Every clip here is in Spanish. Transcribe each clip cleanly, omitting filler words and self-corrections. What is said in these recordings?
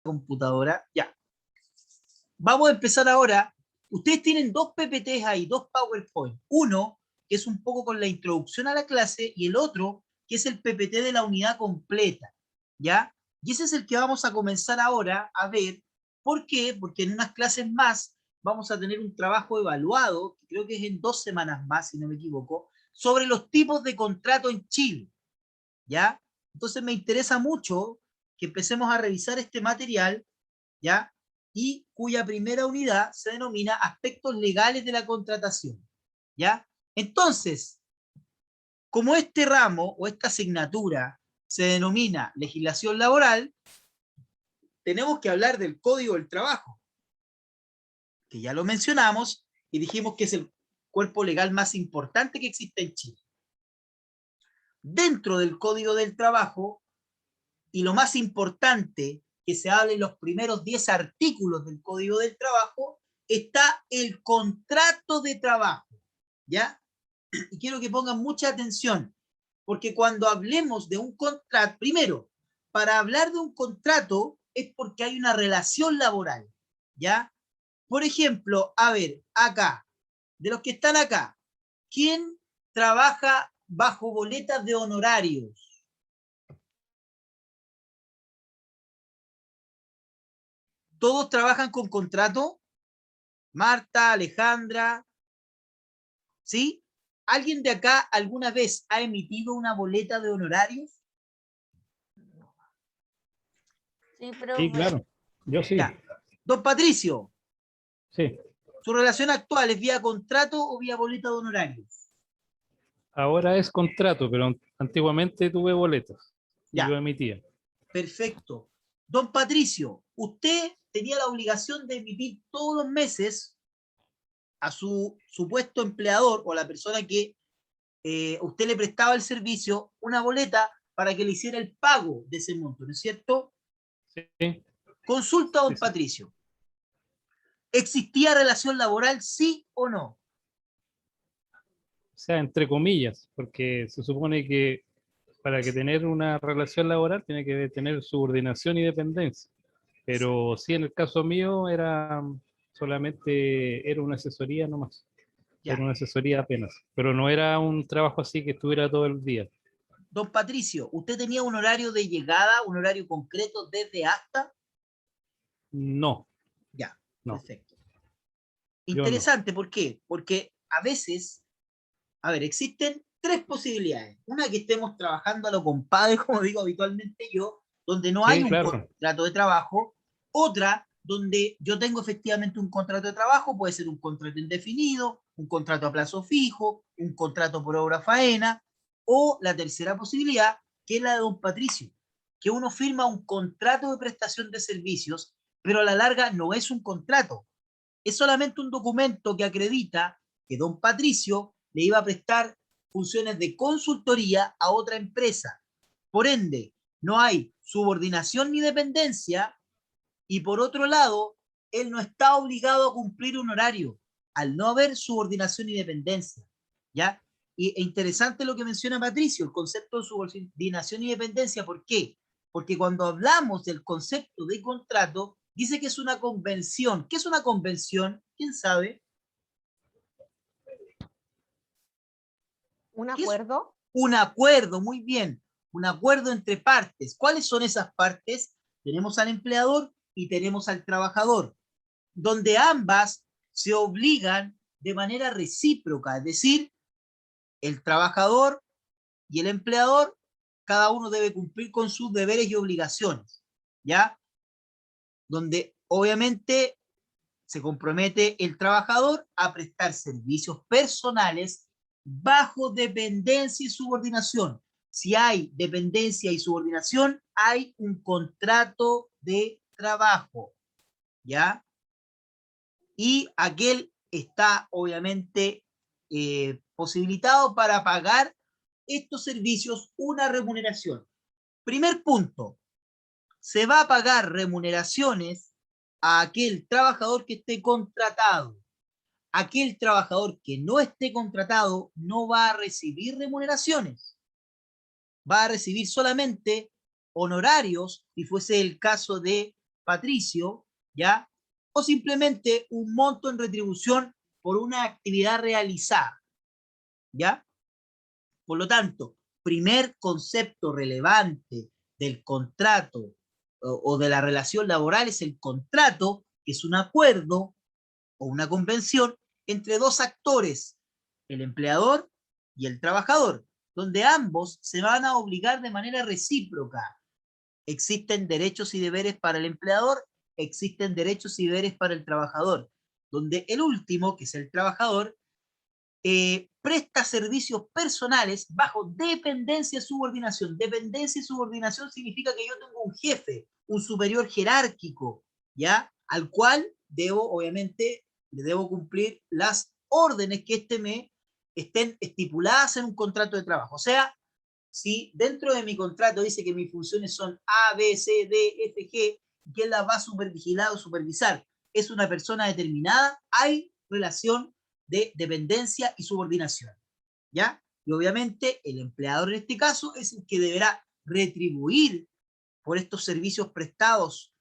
computadora. Ya. Vamos a empezar ahora. Ustedes tienen dos PPTs ahí, dos PowerPoint. Uno, que es un poco con la introducción a la clase, y el otro, que es el PPT de la unidad completa. ¿Ya? Y ese es el que vamos a comenzar ahora a ver. ¿Por qué? Porque en unas clases más vamos a tener un trabajo evaluado, que creo que es en 2 semanas más, si no me equivoco, sobre los tipos de contrato en Chile. ¿Ya? Entonces me interesa mucho que empecemos a revisar este material, ¿ya? Y cuya primera unidad se denomina aspectos legales de la contratación, ¿ya? Entonces, como este ramo o esta asignatura se denomina legislación laboral, tenemos que hablar del Código del Trabajo, que ya lo mencionamos y dijimos que es el cuerpo legal más importante que existe en Chile. Dentro del Código del Trabajo, y lo más importante que se habla en los primeros 10 artículos del Código del Trabajo, está el contrato de trabajo, ¿ya? Y quiero que pongan mucha atención, porque cuando hablemos de un contrato, primero, para hablar de un contrato es porque hay una relación laboral, ¿ya? Por ejemplo, a ver, acá, de los que están acá, ¿quién trabaja bajo boletas de honorarios? ¿Todos trabajan con contrato? Marta, Alejandra, ¿sí? ¿Alguien de acá alguna vez ha emitido una boleta de honorarios? Sí, Sí, profe. claro. Yo sí. Ya. Don Patricio, Sí. ¿su relación actual es vía contrato o vía boleta de honorarios? Ahora es contrato, pero antiguamente tuve boletos y yo Ya, emitía. perfecto. Don Patricio, usted tenía la obligación de emitir todos los meses a su supuesto empleador o a la persona que usted le prestaba el servicio una boleta para que le hiciera el pago de ese monto, ¿no es cierto? Sí, Consulta a don sí, sí. Patricio. ¿Existía relación laboral, sí o no? O sea, entre comillas, porque se supone que para que tener una relación laboral tiene que tener subordinación y dependencia. Pero sí, en el caso mío era solamente era una asesoría nomás. Ya. Era una asesoría apenas. Pero no era un trabajo así que estuviera todo el día. Don Patricio, ¿usted tenía un horario de llegada, un horario concreto desde hasta? No, Ya, no, perfecto. yo no. Interesante, ¿por qué? Porque a veces, a ver, existen tres posibilidades. Una, que estemos trabajando a lo compadre, como digo habitualmente yo, donde no hay Sí, un claro. contrato de trabajo. Otra, donde yo tengo efectivamente un contrato de trabajo, puede ser un contrato indefinido, un contrato a plazo fijo, un contrato por obra faena, o la tercera posibilidad, que es la de don Patricio, que uno firma un contrato de prestación de servicios, pero a la larga no es un contrato, es solamente un documento que acredita que don Patricio le iba a prestar funciones de consultoría a otra empresa. Por ende, no hay subordinación ni dependencia, y por otro lado, él no está obligado a cumplir un horario al no haber subordinación ni dependencia. ¿Ya? Y es interesante lo que menciona Patricio, el concepto de subordinación y dependencia. ¿Por qué? Porque cuando hablamos del concepto de contrato, dice que es una convención. ¿Qué es una convención? ¿Quién sabe? ¿Un ¿Qué es acuerdo? un acuerdo? Muy bien, un acuerdo entre partes. ¿Cuáles son esas partes? Tenemos al empleador y tenemos al trabajador, donde ambas se obligan de manera recíproca, es decir, el trabajador y el empleador, cada uno debe cumplir con sus deberes y obligaciones, ¿ya? Donde obviamente se compromete el trabajador a prestar servicios personales bajo dependencia y subordinación. Si hay dependencia y subordinación, hay un contrato de trabajo, ¿ya? Y aquel está obviamente posibilitado para pagar estos servicios una remuneración. Primer punto, se va a pagar remuneraciones a aquel trabajador que esté contratado. Aquel trabajador que no esté contratado no va a recibir remuneraciones, va a recibir solamente honorarios, si fuese el caso de patricio, ¿ya? O simplemente un monto en retribución por una actividad realizada, ¿ya? Por lo tanto, primer concepto relevante del contrato o de la relación laboral es el contrato, que es un acuerdo o una convención entre dos actores, el empleador y el trabajador, donde ambos se van a obligar de manera recíproca. Existen derechos y deberes para el empleador, existen derechos y deberes para el trabajador, donde el último, que es el trabajador, presta servicios personales bajo dependencia y subordinación. Dependencia y subordinación significa que yo tengo un jefe, un superior jerárquico, ¿ya? Al cual debo, obviamente, le debo cumplir las órdenes que me estén estipuladas en un contrato de trabajo. O sea, si dentro de mi contrato dice que mis funciones son A, B, C, D, F, G, ¿quién las va a supervigilar o supervisar? Es una persona determinada, hay relación de dependencia y subordinación, ¿ya? Y obviamente el empleador en este caso es el que deberá retribuir por estos servicios prestados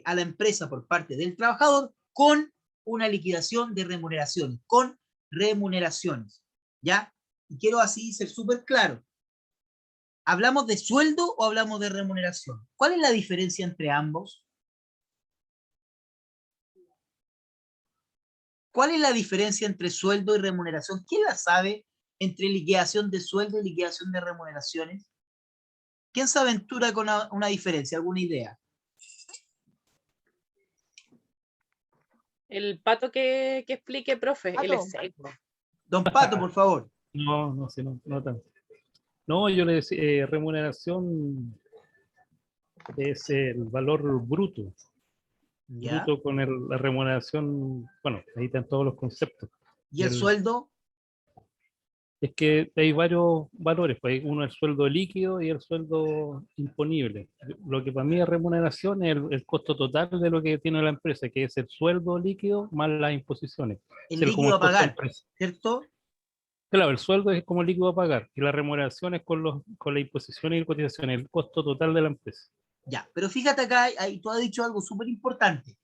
a la empresa por parte del trabajador con una liquidación de remuneraciones, con remuneraciones, ¿ya? Y quiero así ser súper claro. ¿Hablamos de sueldo o hablamos de remuneración? ¿Cuál es la diferencia entre ambos? ¿Cuál es la diferencia entre sueldo y remuneración? ¿Quién la sabe entre liquidación de sueldo y liquidación de remuneraciones? ¿Quién se aventura con una diferencia? ¿Alguna idea? El Pato que explique, profe, él Pato. es seco. Don Pato, por favor. No, no sé, no tanto. No, yo le decía, remuneración es el valor bruto. ¿Ya? Bruto con la remuneración, bueno, ahí están todos los conceptos. ¿Y el sueldo? Es que hay varios valores, pues hay uno el sueldo líquido y el sueldo imponible. Lo que para mí es remuneración es el costo total de lo que tiene la empresa, que es el sueldo líquido más las imposiciones. El Ser como líquido el a costo de pagar, empresa. ¿cierto? Claro, el sueldo es como el líquido a pagar y la remuneración es con la imposición y la cotización, el costo total de la empresa. Ya, pero fíjate acá, ahí tú has dicho algo súper importante.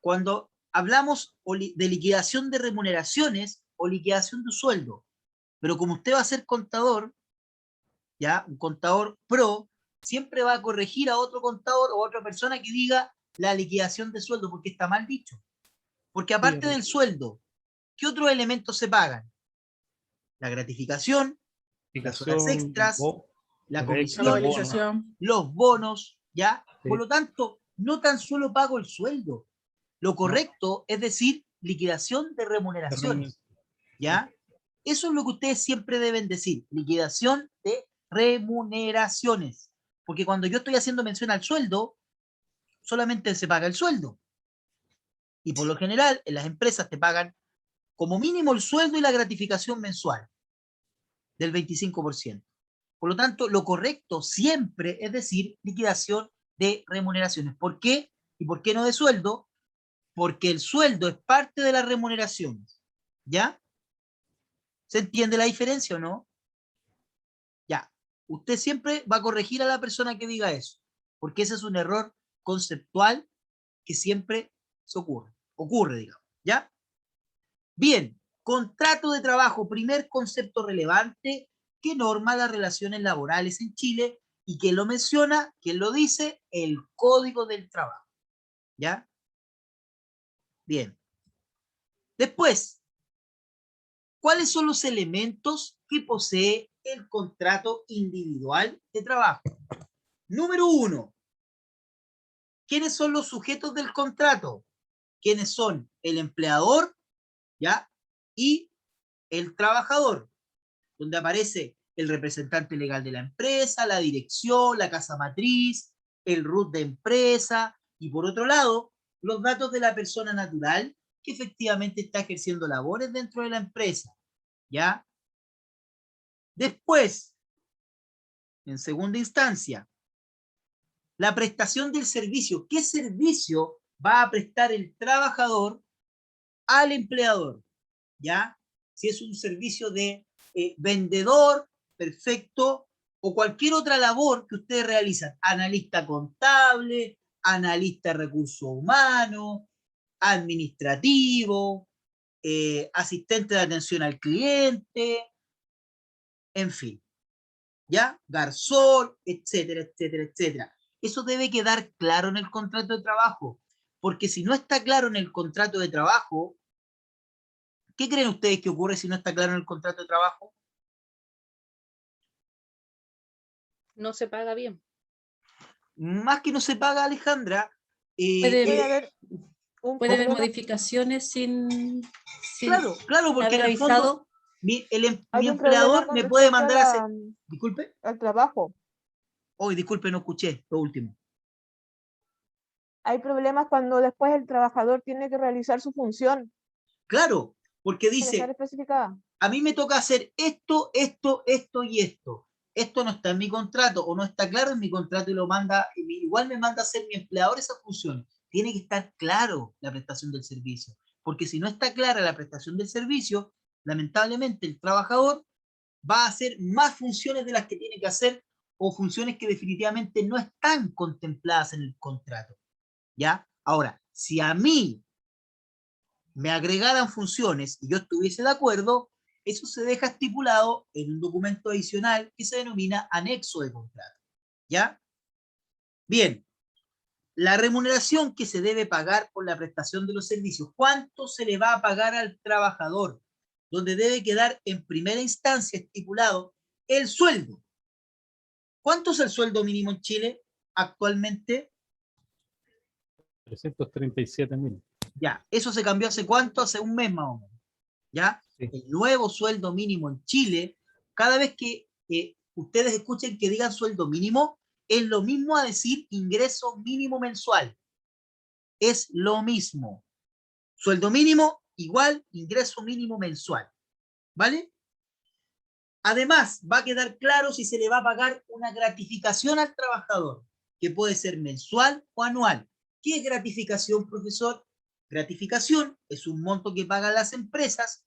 Cuando hablamos de liquidación de remuneraciones o liquidación de sueldo, pero como usted va a ser contador, ya, un contador pro, siempre va a corregir a otro contador o a otra persona que diga la liquidación de sueldo, porque está mal dicho. Porque aparte del sueldo, ¿qué otros elementos se pagan? La gratificación, las horas extras, la La comisión, movilización. los bonos, ¿ya? Sí. Por lo tanto, no tan solo pago el sueldo. Lo correcto es decir, liquidación de remuneraciones, ¿ya? Eso es lo que ustedes siempre deben decir, liquidación de remuneraciones. Porque cuando yo estoy haciendo mención al sueldo, solamente se paga el sueldo. Y por lo general, en las empresas te pagan como mínimo el sueldo y la gratificación mensual del 25%. Por lo tanto, lo correcto siempre es decir liquidación de remuneraciones. ¿Por qué? ¿Y por qué no de sueldo? Porque el sueldo es parte de las remuneraciones. ¿Ya? ¿Se entiende la diferencia o no? Ya. Usted siempre va a corregir a la persona que diga eso, porque ese es un error conceptual que siempre se ocurre, digamos. ¿Ya? Bien, contrato de trabajo, primer concepto relevante que norma las relaciones laborales en Chile y que lo menciona, que lo dice, el Código del Trabajo. ¿Ya? Bien. Después, ¿cuáles son los elementos que posee el contrato individual de trabajo? Número 1. ¿Quiénes son los sujetos del contrato? ¿Quiénes son el empleador, ya? Y el trabajador, donde aparece el representante legal de la empresa, la dirección, la casa matriz, el RUT de empresa, y por otro lado, los datos de la persona natural que efectivamente está ejerciendo labores dentro de la empresa, ¿ya? Después, en segunda instancia, la prestación del servicio. ¿Qué servicio va a prestar el trabajador al empleador? ¿Ya? Si es un servicio de vendedor, perfecto, o cualquier otra labor que ustedes realizan, analista contable, analista de recursos humanos, administrativo, asistente de atención al cliente, en fin, ¿ya? Garzón, etcétera, etcétera, etcétera. Eso debe quedar claro en el contrato de trabajo, porque si no está claro en el contrato de trabajo, ¿qué creen ustedes que ocurre si no está claro en el contrato de trabajo? No se paga bien. Más que no se paga, Alejandra, Puede Puede haber un Puede haber problema, modificaciones sin claro, porque haber en el fondo avisado. mi hay un problema empleador con me puede respecto a mandar a hacer... Disculpe. al trabajo. Hoy, disculpe, no escuché lo último. Hay problemas cuando después el trabajador tiene que realizar su función, Claro, porque tiene que estar dice, especificada. a mí me toca hacer esto, esto, esto y esto. Esto no está en mi contrato o no está claro en mi contrato y lo manda, igual me manda a hacer mi empleador esa función. Tiene que estar claro la prestación del servicio, porque si no está clara la prestación del servicio, lamentablemente el trabajador va a hacer más funciones de las que tiene que hacer o funciones que definitivamente no están contempladas en el contrato. ¿Ya? Ahora, si a mí me agregaran funciones y yo estuviese de acuerdo, eso se deja estipulado en un documento adicional que se denomina anexo de contrato. ¿Ya? Bien, la remuneración que se debe pagar por la prestación de los servicios, ¿cuánto se le va a pagar al trabajador? Donde debe quedar en primera instancia estipulado el sueldo. ¿Cuánto es el sueldo mínimo en Chile actualmente? 337.000. Ya, eso se cambió hace cuánto, hace un mes más o menos. ¿Ya? Sí. El nuevo sueldo mínimo en Chile, cada vez que ustedes escuchen que digan sueldo mínimo, es lo mismo a decir ingreso mínimo mensual. Es lo mismo. Sueldo mínimo igual ingreso mínimo mensual. ¿Vale? Además, va a quedar claro si se le va a pagar una gratificación al trabajador, que puede ser mensual o anual. ¿Qué es gratificación, profesor? Gratificación es un monto que pagan las empresas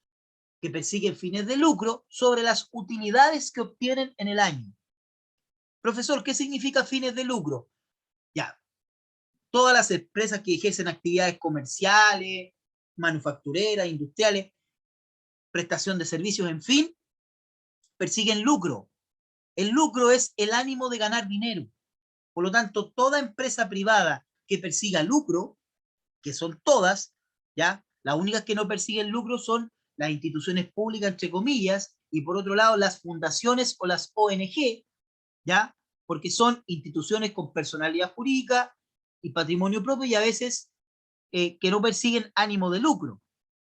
que persiguen fines de lucro sobre las utilidades que obtienen en el año. Profesor, ¿qué significa fines de lucro? Ya, todas las empresas que ejercen actividades comerciales, manufactureras, industriales, prestación de servicios, en fin, persiguen lucro. El lucro es el ánimo de ganar dinero. Por lo tanto, toda empresa privada que persiga lucro, que son todas, ¿ya? Las únicas que no persiguen lucro son las instituciones públicas, entre comillas, y por otro lado, las fundaciones o las ONG, ¿ya? Porque son instituciones con personalidad jurídica y patrimonio propio y a veces que no persiguen ánimo de lucro,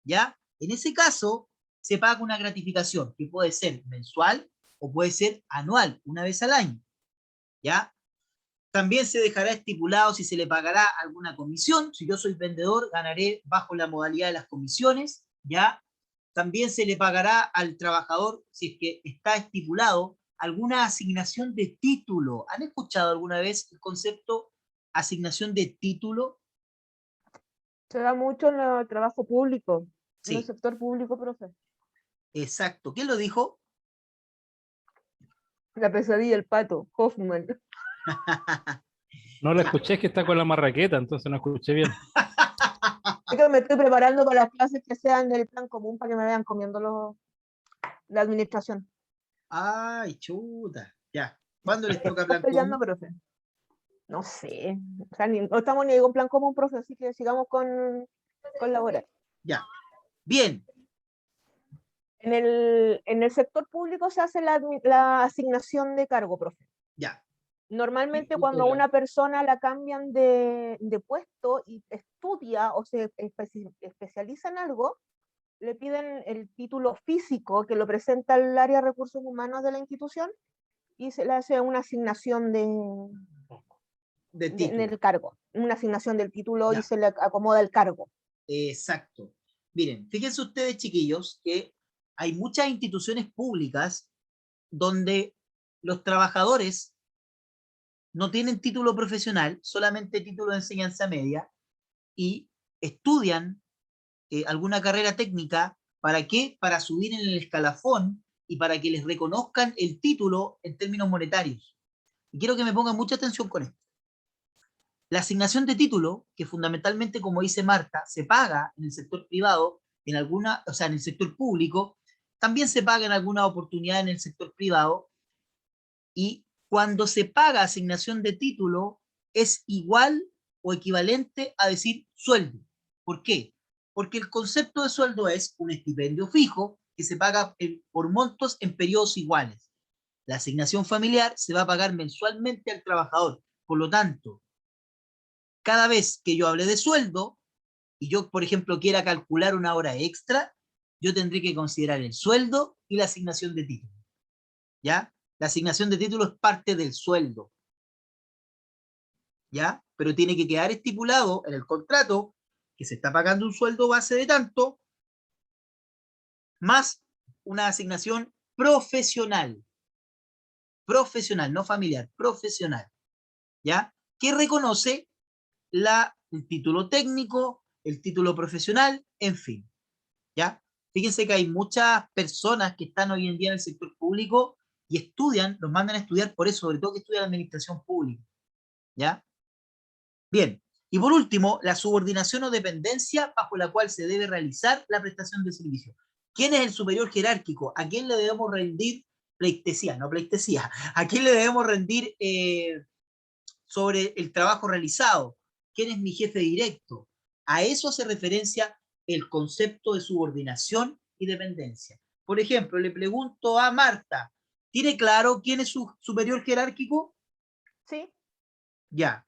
¿ya? En ese caso, se paga una gratificación que puede ser mensual o puede ser anual, una vez al año, ¿ya? También se dejará estipulado si se le pagará alguna comisión. Si yo soy vendedor, ganaré bajo la modalidad de las comisiones, ¿ya? También se le pagará al trabajador, si es que está estipulado, alguna asignación de título. ¿Han escuchado alguna vez el concepto asignación de título? Se da mucho en el trabajo público, en el Sí, sector público, profe. exacto. ¿Quién lo dijo? La pesadilla, el pato, Hoffman. No la escuché, es que está con la marraqueta, entonces no escuché bien. Es que me estoy preparando para las clases que sean del plan común para que me vayan comiendo la administración. Ay, chuta. Ya. ¿Cuándo les toca Estamos plan peleando, común? profe. No sé. O sea, no estamos ni con plan común, profe, así que sigamos con la hora. Ya. Bien. En el sector público se hace la asignación de cargo, profe. Ya. Normalmente cuando a una persona la cambian de puesto y estudia o se especializa en algo, le piden el título físico que lo presenta el área de recursos humanos de la institución y se le hace una asignación De en título. el cargo, una asignación del título Ya. y se le acomoda el cargo. Exacto. Miren, fíjense ustedes, chiquillos, que hay muchas instituciones públicas donde los trabajadores no tienen título profesional, solamente título de enseñanza media, y estudian alguna carrera técnica. ¿Para qué? Para subir en el escalafón y para que les reconozcan el título en términos monetarios. Y quiero que me pongan mucha atención con esto. La asignación de título, que fundamentalmente, como dice Marta, se paga en el sector privado, en alguna, o sea, en el sector público, también se paga en alguna oportunidad en el sector privado, y cuando se paga asignación de título es igual o equivalente a decir sueldo. ¿Por qué? Porque el concepto de sueldo es un estipendio fijo que se paga por montos en periodos iguales. La asignación familiar se va a pagar mensualmente al trabajador. Por lo tanto, cada vez que yo hable de sueldo y yo, por ejemplo, quiera calcular una hora extra, yo tendré que considerar el sueldo y la asignación de título. ¿Ya? La asignación de título es parte del sueldo. ¿Ya? Pero tiene que quedar estipulado en el contrato que se está pagando un sueldo base de tanto, más una asignación profesional. Profesional, no familiar, profesional. ¿Ya? Que reconoce el título técnico, el título profesional, en fin. ¿Ya? Fíjense que hay muchas personas que están hoy en día en el sector público y estudian, los mandan a estudiar por eso, sobre todo que estudian administración pública. ¿Ya? Bien. Y por último, la subordinación o dependencia bajo la cual se debe realizar la prestación de servicio. ¿Quién es el superior jerárquico? ¿A quién le debemos rendir pleitesía? No pleitesía. ¿A quién le debemos rendir sobre el trabajo realizado? ¿Quién es mi jefe directo? A eso hace referencia el concepto de subordinación y dependencia. Por ejemplo, le pregunto a Marta, ¿tiene claro quién es su superior jerárquico? Sí, Ya,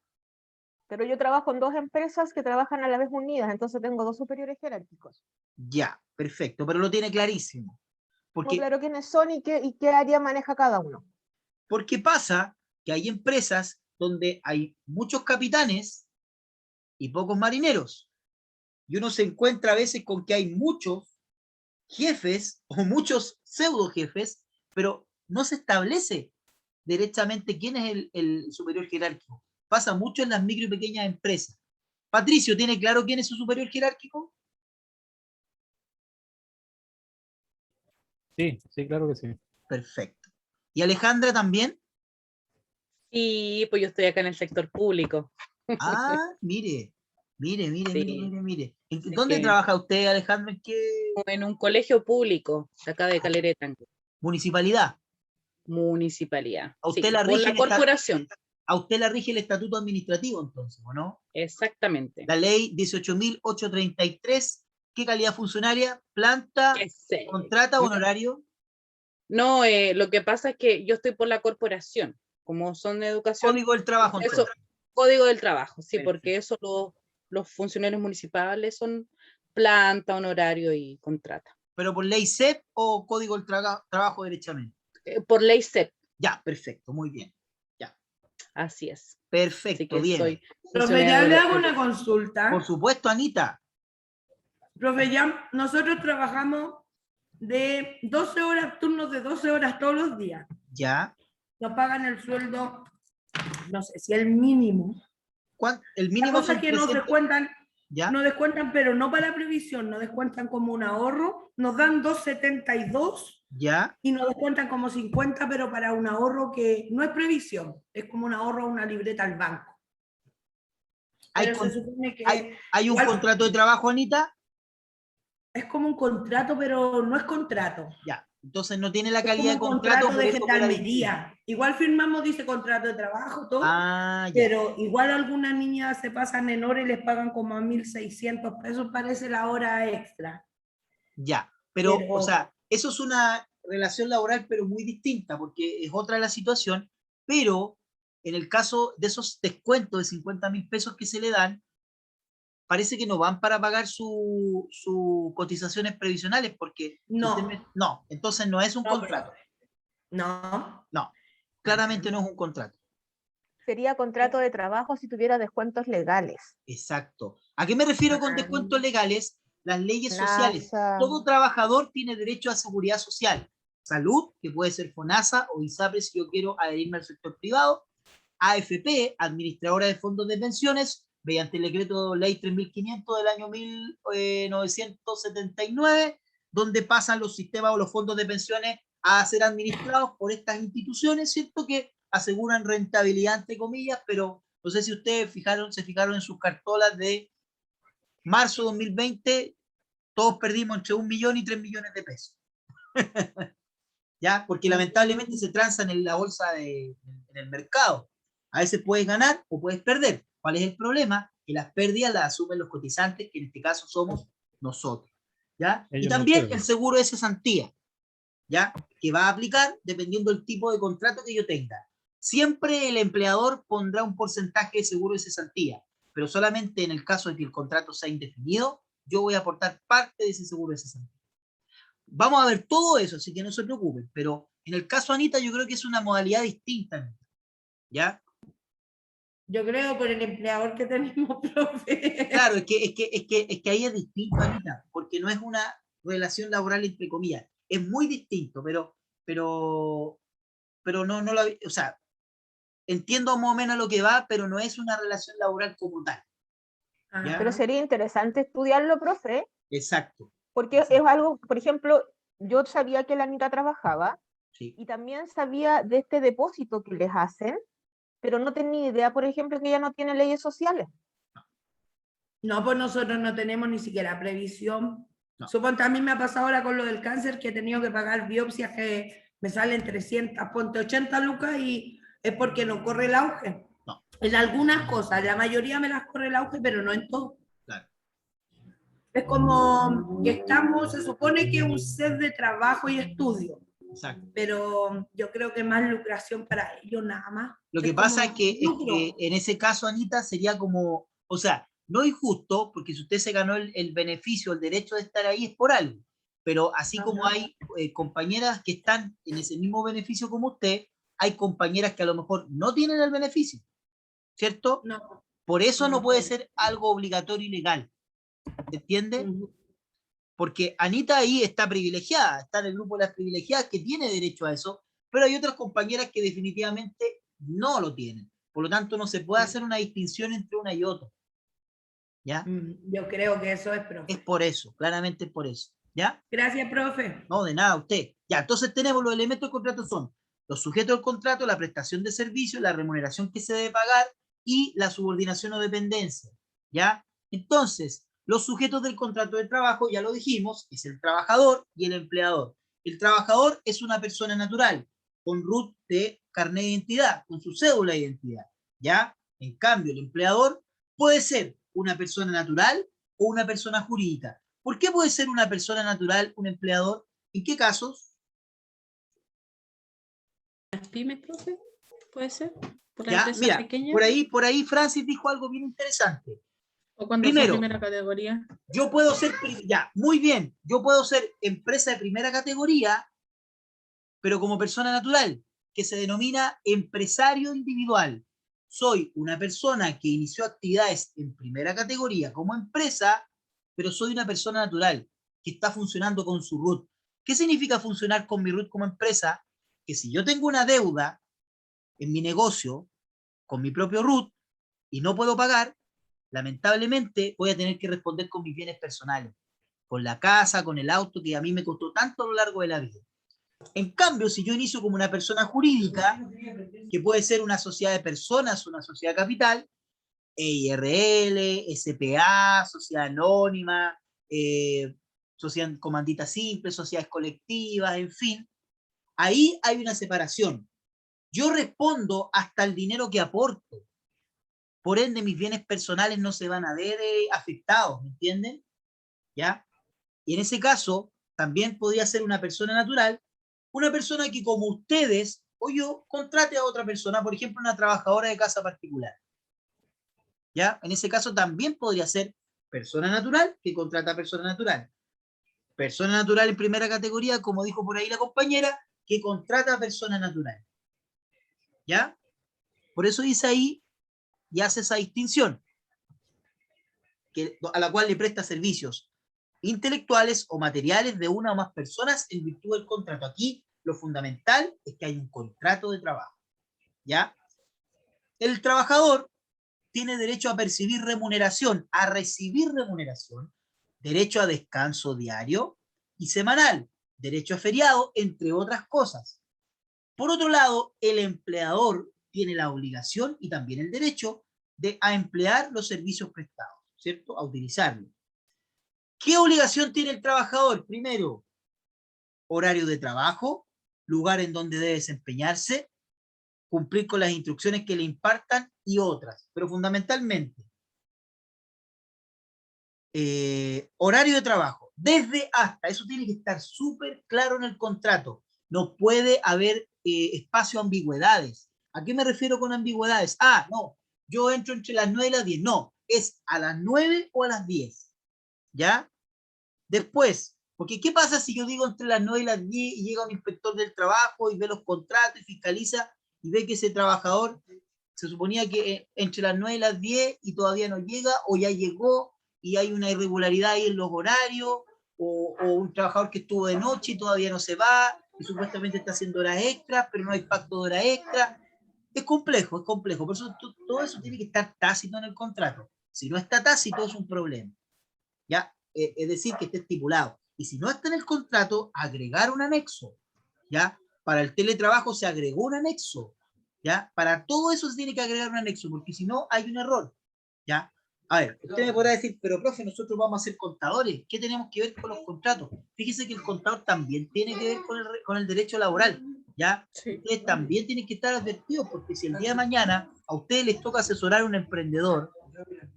pero yo trabajo en dos empresas que trabajan a la vez unidas, entonces tengo dos superiores jerárquicos. ya, perfecto, pero lo tiene clarísimo. Tengo Porque, claro quiénes son y qué área maneja cada uno. porque pasa que hay empresas donde hay muchos capitanes y pocos marineros. Y uno se encuentra a veces con que hay muchos jefes o muchos pseudo jefes, pero no se establece derechamente quién es el superior jerárquico. Pasa mucho en las micro y pequeñas empresas. Patricio, ¿tiene claro quién es su superior jerárquico? Sí, sí, claro que sí. Perfecto. ¿Y Alejandra también? Y pues yo estoy acá en el sector público. Ah, mire, Sí, mire. ¿En así dónde que trabaja usted, Alejandra? ¿En qué en un colegio público, de acá de Calera de Tango, municipalidad? municipalidad. ¿A usted Sí, la por rige la corporación, a usted la rige el estatuto administrativo, entonces, ¿o no? exactamente. La ley 18.833, ¿qué calidad funcionaria? ¿Planta, ¿Qué sé? contrata, No, honorario? no, lo que pasa es que yo estoy por la corporación, como son de educación, Código del trabajo, eso, entonces. código del trabajo, sí, Perfecto. porque eso los funcionarios municipales son planta, honorario y contrata. ¿Pero por ley CEP o código del trabajo derechamente? Por ley CEP, Ya, perfecto, muy bien. Ya, así es. Así perfecto, que bien. soy Profe, ya le hago una Por consulta. supuesto, Anita. Profe, ya nosotros trabajamos de 12 horas, turnos de 12 horas todos los días. Ya. Nos pagan el sueldo, no sé si el mínimo. El La mínimo cosa son es que nos 300. ¿Ya? descuentan, pero no para la previsión, nos descuentan como un ahorro, nos dan 2,72 ¿Ya? y nos descuentan como 50, pero para un ahorro que no es previsión, es como un ahorro a una libreta al banco. Pero se supone que ¿Hay un igual contrato de trabajo, Anita? es como un contrato, pero no es contrato. Ya. Entonces no tiene la Es calidad como de un contrato, contrato por de eso opera distinto. gendarmería. Igual firmamos, dice contrato de trabajo, todo, Ah, ya. pero igual algunas niñas se pasan en hora y les pagan como a 1.600 pesos, parece la hora extra. Ya. Pero, o Pero sea, eso es una relación laboral, pero muy distinta, porque es otra la situación. Pero en el caso de esos descuentos de 50.000 pesos que se le dan, parece que no van para pagar sus cotizaciones previsionales, porque si usted no, no, entonces no es un no, contrato. no. No, claramente no es un contrato. Sería contrato de trabajo si tuviera descuentos legales. Exacto. ¿A qué me refiero con descuentos legales? Las leyes sociales. NASA. Todo trabajador tiene derecho a seguridad social. Salud, que puede ser FONASA o ISAPRE si yo quiero adherirme al sector privado. AFP, administradora de fondos de pensiones, mediante el decreto ley 3.500 del año 1979, donde pasan los sistemas o los fondos de pensiones a ser administrados por estas instituciones, ¿cierto? Que aseguran rentabilidad, entre comillas, pero No sé si ustedes se fijaron en sus cartolas de marzo de 2020, todos perdimos entre 1 millón y 3 millones de pesos. ¿Ya? Porque lamentablemente se transan en la bolsa en el mercado. A veces puedes ganar o puedes perder. ¿Cuál es el problema? Que las pérdidas las asumen los cotizantes, que en este caso somos nosotros. ¿Ya? Y Ellos no también pierden. el seguro de cesantía, ¿ya? Que va a aplicar dependiendo del tipo de contrato que yo tenga. Siempre el empleador pondrá un porcentaje de seguro de cesantía, pero solamente en el caso de que el contrato sea indefinido, yo voy a aportar parte de ese seguro de cesantía. Vamos a ver todo eso, así que no se preocupen, pero en el caso Anita yo creo que es una modalidad distinta, ¿ya? Yo creo por el empleador que tenemos, profe. Claro, es que ahí es distinto, Anita, porque no es una relación laboral entre comillas, es muy distinto, pero no la, o sea, entiendo más o menos lo que va, pero no es una relación laboral como tal. ¿Ya? Pero sería interesante estudiarlo, profe, Exacto. porque es algo, por ejemplo, yo sabía que la Anita trabajaba Sí. y también sabía de este depósito que les hacen, pero no tenía idea, por ejemplo, que ella no tiene leyes sociales. No, pues nosotros no tenemos ni siquiera previsión. No. Suponte, a mí me ha pasado ahora con lo del cáncer que he tenido que pagar biopsias que me salen 300, ponte 80 lucas y es porque no corre el auge. No. En algunas cosas, la mayoría me las corre el auge, pero no en todo. Claro. Es como que estamos, se supone que es un set de trabajo y estudio. Exacto. Pero yo creo que más lucración para ellos nada más. Lo que pasa es que en ese caso, Anita, sería como, o sea, no injusto, porque si usted se ganó el beneficio, el derecho de estar ahí, es por algo. Pero así como hay compañeras que están en ese mismo beneficio como usted, hay compañeras que a lo mejor no tienen el beneficio, ¿cierto? No. Por eso no puede ser algo obligatorio y legal. ¿Se entiende? Porque Anita ahí está privilegiada, está en el grupo de las privilegiadas que tiene derecho a eso, pero hay otras compañeras que definitivamente no lo tienen. Por lo tanto, no se puede hacer una distinción entre una y otra. ¿Ya? Yo creo que eso es, profe. Es por eso, claramente es por eso. ¿Ya? Gracias, profe. No, de nada, usted. Ya, entonces tenemos los elementos del contrato son los sujetos del contrato, la prestación de servicio, la remuneración que se debe pagar y la subordinación o dependencia. ¿Ya? Entonces, los sujetos del contrato de trabajo, ya lo dijimos, es el trabajador y el empleador. El trabajador es una persona natural, con RUT de carnet de identidad, con su cédula de identidad. ¿Ya? En cambio, el empleador puede ser una persona natural o una persona jurídica. ¿Por qué puede ser una persona natural un empleador? ¿En qué casos? ¿Las pymes, profe? ¿Puede ser? ¿Por la Ya, empresa mira, pequeña? por ahí Francis dijo algo bien interesante. ¿O cuando Primero, son primera categoría? yo puedo ser, ya, muy bien, yo puedo ser empresa de primera categoría, pero como persona natural, que se denomina empresario individual. Soy una persona que inició actividades en primera categoría como empresa, pero soy una persona natural que está funcionando con su RUT. ¿Qué significa funcionar con mi RUT como empresa? Que si yo tengo una deuda en mi negocio con mi propio RUT y no puedo pagar, lamentablemente voy a tener que responder con mis bienes personales, con la casa, con el auto que a mí me costó tanto a lo largo de la vida. En cambio, si yo inicio como una persona jurídica, que puede ser una sociedad de personas, una sociedad capital, EIRL, SPA, sociedad anónima, sociedad comandita simple, sociedades colectivas, en fin, ahí hay una separación. Yo respondo hasta el dinero que aporto. Por ende, mis bienes personales no se van a ver afectados, ¿me entienden? ¿Ya? Y en ese caso, también podría ser una persona natural, una persona que como ustedes o yo contrate a otra persona, por ejemplo, una trabajadora de casa particular. ¿Ya? En ese caso también podría ser persona natural que contrata a persona natural. Persona natural en primera categoría, como dijo por ahí la compañera, que contrata a persona natural. ¿Ya? Por eso dice ahí y hace esa distinción, a la cual le presta servicios intelectuales o materiales de una o más personas en virtud del contrato. Aquí lo fundamental es que hay un contrato de trabajo. ¿Ya? El trabajador tiene derecho a percibir remuneración, a recibir remuneración, derecho a descanso diario y semanal, derecho a feriado, entre otras cosas. Por otro lado, el empleador tiene la obligación y también el derecho a emplear los servicios prestados, ¿cierto? A utilizarlos. ¿Qué obligación tiene el trabajador? Primero, horario de trabajo, lugar en donde debe desempeñarse, cumplir con las instrucciones que le impartan y otras, pero fundamentalmente, horario de trabajo, desde hasta, eso tiene que estar súper claro en el contrato, no puede haber espacio a ambigüedades. ¿A qué me refiero con ambigüedades? Ah, no, yo entro entre las 9 y las 10, no, es a las 9 o a las 10, ¿ya? Después, porque ¿qué pasa si yo digo entre las 9 y las 10 y llega un inspector del trabajo y ve los contratos y fiscaliza y ve que ese trabajador se suponía que entre las 9 y las 10 y todavía no llega, o ya llegó y hay una irregularidad ahí en los horarios, o un trabajador que estuvo de noche y todavía no se va, y supuestamente está haciendo horas extras, pero no hay pacto de horas extras? Es complejo, por eso todo eso tiene que estar tácito en el contrato. Si no está tácito es un problema, ¿ya? Es decir, que esté estipulado. Y si no está en el contrato, agregar un anexo, ¿ya? Para el teletrabajo se agregó un anexo, ¿ya? Para todo eso se tiene que agregar un anexo, porque si no hay un error, ¿ya? A ver, usted me podrá decir, pero profe, nosotros vamos a ser contadores, ¿qué tenemos que ver con los contratos? Fíjese que el contador también tiene que ver con el derecho laboral, ¿ya? Sí. Ustedes también tienen que estar advertidos, porque si el día de mañana a ustedes les toca asesorar a un emprendedor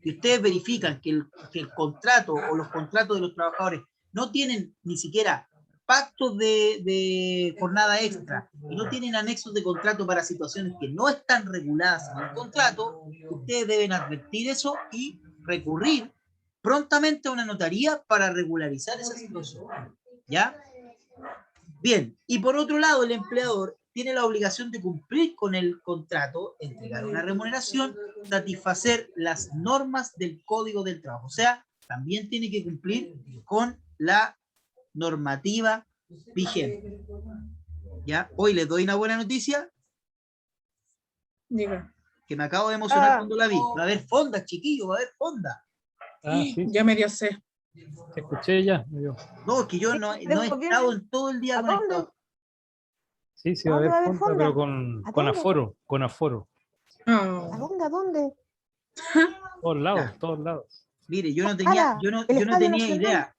y ustedes verifican que el contrato o los contratos de los trabajadores no tienen ni siquiera pactos de jornada extra y no tienen anexos de contrato para situaciones que no están reguladas en el contrato, ustedes deben advertir eso y recurrir prontamente a una notaría para regularizar esa situación, ¿ya? Bien, y por otro lado, el empleador tiene la obligación de cumplir con el contrato, entregar una remuneración, satisfacer las normas del Código del Trabajo. O sea, también tiene que cumplir con la normativa vigente. ¿Ya? Hoy les doy una buena noticia Diga. que me acabo de emocionar cuando la vi. Va a haber fondas, chiquillos, va a haber fondas. Ah, sí, Ya me dio sed. te escuché ya. Me dio. No, es que yo no he estado en todo el día ¿A dónde? conectado. Sí, sí, va a ¿Dónde haber va a haber fonda, pero fonda? ¿A con dónde? aforo, con aforo. ¿A Oh. dónde? ¿A dónde? Todos lados, Ya. todos lados. Mire, yo no tenía Estadio tenía Nacional. idea.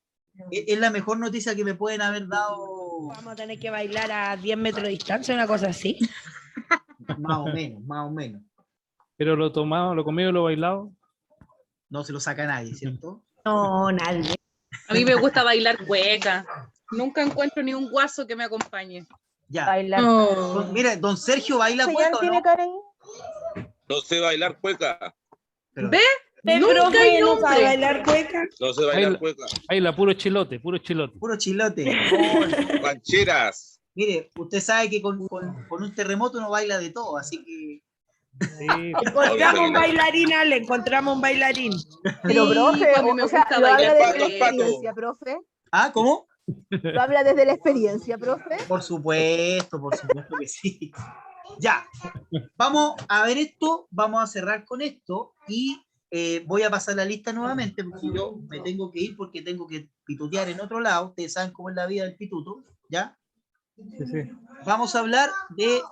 Es la mejor noticia que me pueden haber dado. Vamos a tener que bailar a 10 metros de distancia, una cosa así. Más o menos, más o menos. Pero lo tomado, lo comido y lo bailado. No se lo saca nadie, ¿cierto? No, nadie. A mí me gusta bailar cueca. Nunca encuentro ni un guaso que me acompañe. Ya. Bailar. Oh. Mira, don Sergio baila ¿Señor cueca, ¿o tiene no? cara ahí? No sé bailar cueca. Pero- ¿Ve? El Nunca profe hay no sabe hombre. bailar cueca. No sé bailar Baila. cueca. Ahí la puro chilote, puro chilote. Puro chilote. Rancheras. Mire, usted sabe que con un terremoto uno baila de todo, así que... Sí, Encontramos un bailarín, Ale, encontramos un bailarín. Pero, Sí, profe, a mí me o sea, gusta lo habla bailar desde la pato, pato. experiencia, profe. Ah, ¿cómo? Lo habla desde la experiencia, profe. Por supuesto que sí. Ya, vamos a ver esto, vamos a cerrar con esto y voy a pasar la lista nuevamente porque yo me tengo que ir porque tengo que pitutear en otro lado. Ustedes saben cómo es la vida del pituto, ¿ya? sí, sí. Vamos a hablar de,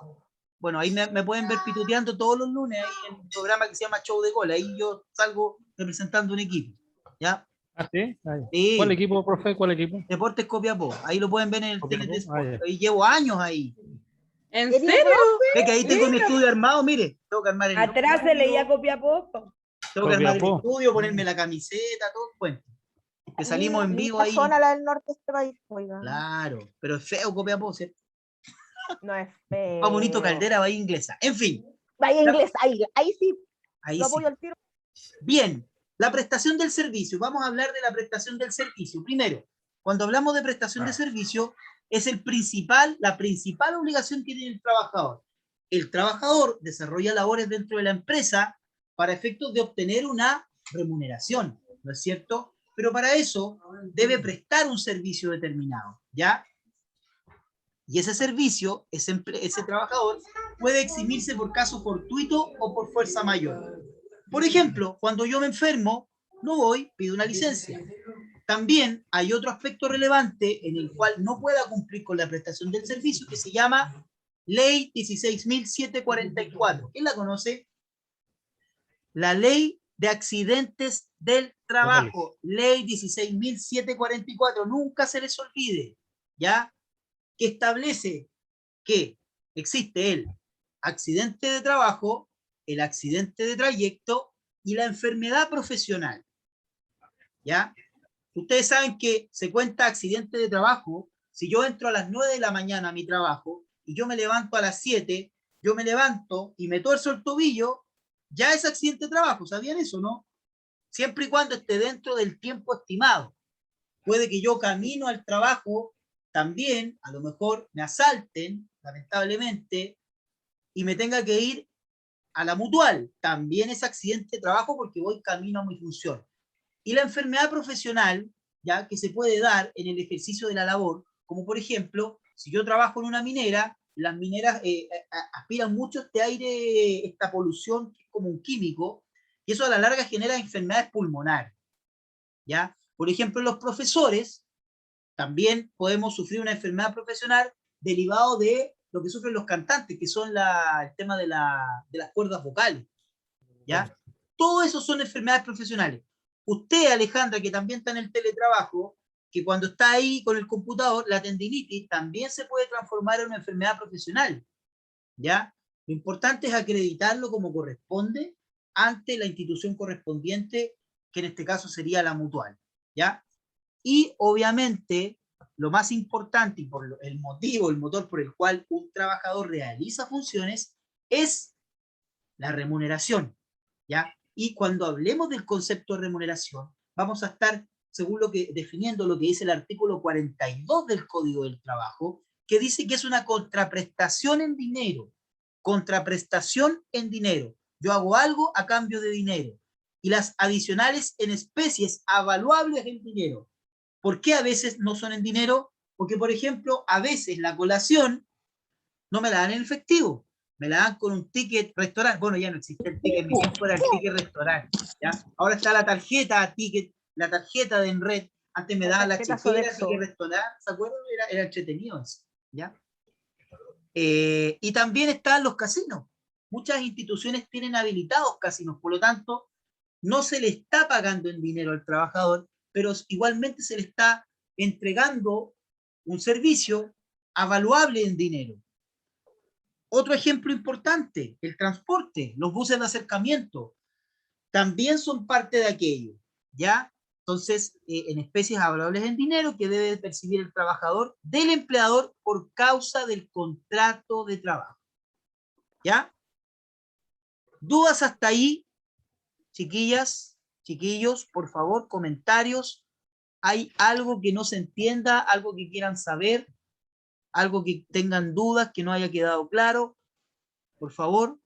bueno, ahí me pueden ver pituteando todos los lunes ahí en un programa que se llama Show de Gol. Ahí yo salgo representando un equipo, ¿ya? ¿Ah, sí? Ah, ya. Sí. ¿Cuál equipo, profe? ¿Cuál equipo? Deportes Copiapó. Ahí lo pueden ver en el Copiapó, TNT Sport. ah, ya. Ahí llevo años ahí. ¿En ¿Serio, serio? Ve que ahí tengo mi estudio armado, mire. Tengo que armar el Atrás se leía Copiapó. Tengo que armar el Copiapó. estudio, ponerme la camiseta, todo el cuento. Que salimos en vivo La ahí. zona, la del norte de este país, oiga. Claro, pero es feo Copiapó, ¿cierto? No es feo. Más bonito Caldera, Bahía Inglesa. En fin, Vaya inglés, ahí sí, ahí lo sí. apoyo al tiro. Bien, la prestación del servicio. Vamos a hablar de la prestación del servicio. Primero, cuando hablamos de prestación de servicio, es la principal obligación que tiene el trabajador. El trabajador desarrolla labores dentro de la empresa para efectos de obtener una remuneración, ¿no es cierto? Pero para eso debe prestar un servicio determinado, ¿ya? Y ese servicio, ese trabajador, puede eximirse por caso fortuito o por fuerza mayor. Por ejemplo, cuando yo me enfermo, no voy, pido una licencia. También hay otro aspecto relevante en el cual no pueda cumplir con la prestación del servicio que se llama Ley 16.744. ¿Quién la conoce? La ley de accidentes del trabajo, ley 16.744, nunca se les olvide, ¿ya? Que establece que existe el accidente de trabajo, el accidente de trayecto y la enfermedad profesional, ¿ya? Ustedes saben que se cuenta accidente de trabajo si yo entro a las 9 de la mañana a mi trabajo y yo me levanto a las 7, yo me levanto y me tuerzo el tobillo, ya es accidente de trabajo, ¿sabían eso, no? Siempre y cuando esté dentro del tiempo estimado. Puede que yo camino al trabajo, también, a lo mejor me asalten, lamentablemente, y me tenga que ir a la mutual. También es accidente de trabajo porque voy camino a mi función. Y la enfermedad profesional, ya que se puede dar en el ejercicio de la labor, como por ejemplo, si yo trabajo en una minera, las mineras aspiran mucho este aire, esta polución que es como un químico, y eso a la larga genera enfermedades pulmonares, ¿ya? Por ejemplo, los profesores también podemos sufrir una enfermedad profesional derivado de lo que sufren los cantantes, que son el tema de las cuerdas vocales, ¿ya? Todo eso son enfermedades profesionales. Usted, Alejandra, que también está en el teletrabajo, que cuando está ahí con el computador, la tendinitis también se puede transformar en una enfermedad profesional, ¿ya? Lo importante es acreditarlo como corresponde ante la institución correspondiente, que en este caso sería la mutual, ¿ya? Y obviamente, lo más importante y por el motivo, el motor por el cual un trabajador realiza funciones es la remuneración, ¿ya? Y cuando hablemos del concepto de remuneración, vamos a estar, según definiendo lo que dice el artículo 42 del Código del Trabajo, que dice que es una contraprestación en dinero. Contraprestación en dinero. Yo hago algo a cambio de dinero. Y las adicionales en especies avaluables en dinero. ¿Por qué a veces no son en dinero? Porque, por ejemplo, a veces la colación no me la dan en efectivo, me la dan con un ticket restaurante. Bueno, ya no existe el ticket, en mi tiempo era el ticket restaurante, ¿ya? Ahora está la tarjeta ticket, la tarjeta de Enred, antes me daban la chequera, ticket restaurante, ¿se acuerdan? Era entretenido eso, ¿ya? Y también están los casinos. Muchas instituciones tienen habilitados casinos, por lo tanto, no se le está pagando en dinero al trabajador, pero igualmente se le está entregando un servicio avaluable en dinero. Otro ejemplo importante, el transporte, los buses de acercamiento, también son parte de aquello, ¿ya? Entonces, en especies avaluables en dinero que debe percibir el trabajador del empleador por causa del contrato de trabajo, ¿ya? ¿Dudas hasta ahí, chiquillas, chiquillos? Por favor, comentarios. ¿Hay algo que no se entienda, algo que quieran saber, algo que tengan dudas, que no haya quedado claro? Por favor,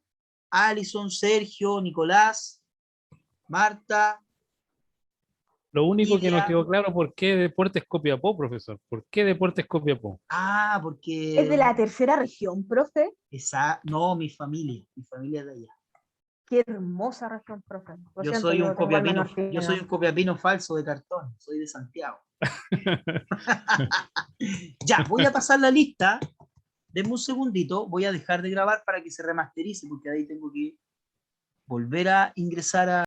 Alison, Sergio, Nicolás, Marta. Lo único que nos Ilia. quedó claro, ¿por qué Deportes Copiapó, profesor? ¿Por qué Deportes Copiapó? Ah, porque... ¿Es de la tercera región, profe? No, mi familia es de allá. Qué hermosa región, profe. Lo Yo siento, soy un tengo alma copiapino, yo soy un norteña. copiapino falso de cartón, soy de Santiago. Ya, voy a pasar la lista. Denme un segundito, voy a dejar de grabar para que se remasterice, porque ahí tengo que volver a ingresar a